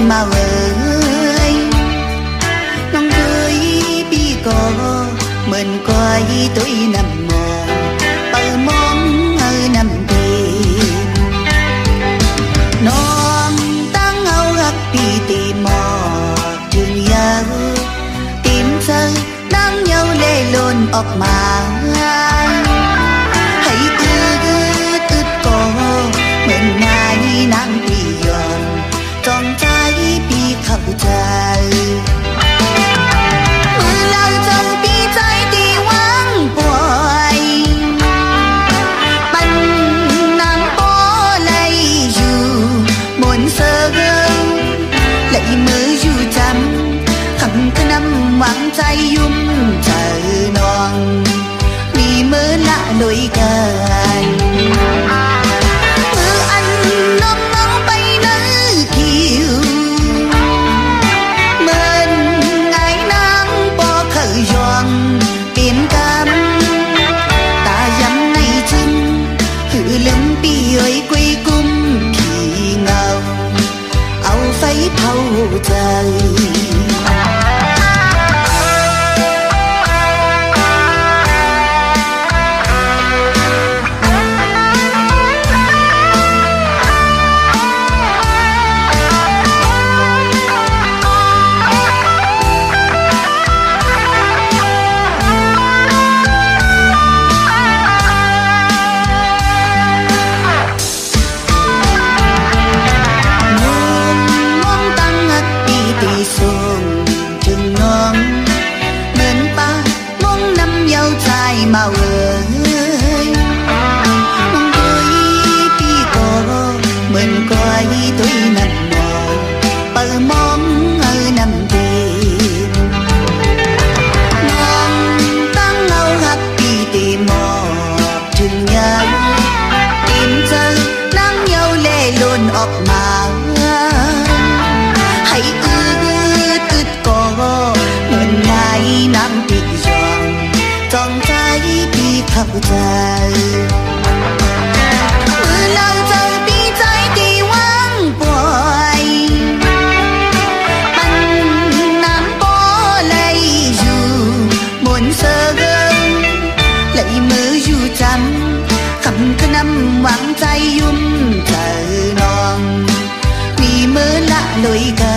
mà ơi non tươi bi có mình coi tôi nằm mò bờ mong ơi nằm tìm non tăng âu gắt đi tìm mò trường nhớ tìm sơ đang nhau lê lôn ọc mà hãy cứ tức có mình ngay nắng đi giòn trong trái bi khắp trời mưa lao trong bi trái đi vắng bồi bắn nắng bó lấy dù muốn sơ lấy mưa dù chăm khẳng cứ năm vắng trái yum trời non vì mưa lạ lối gần mưa anh nóng nóng bay nở chiều mình ngày nắng bỏ khởi giòn biển cam ta dám ngày chân hư lưng bi ơi quê cung kỳ ngầu áo phấy thâu trời màu ơi mong tôi bi có mình coi tôi nằm mò bờ mong ơi nằm tìm non tăng âu hắt đi tìm mò chừng nhớ tìm giờ nắng nhau lê luôn ọc mà hãy cứ có mình ngày nắng đi giòn trong trái bi khắp trời mưa lao trời bi trái đi vắng bồi bắn nắng bó lấy dù muốn sơ lấy mưa dù chăm khắp cứ năm vắng trái yum trời non vì mưa lạ lối gần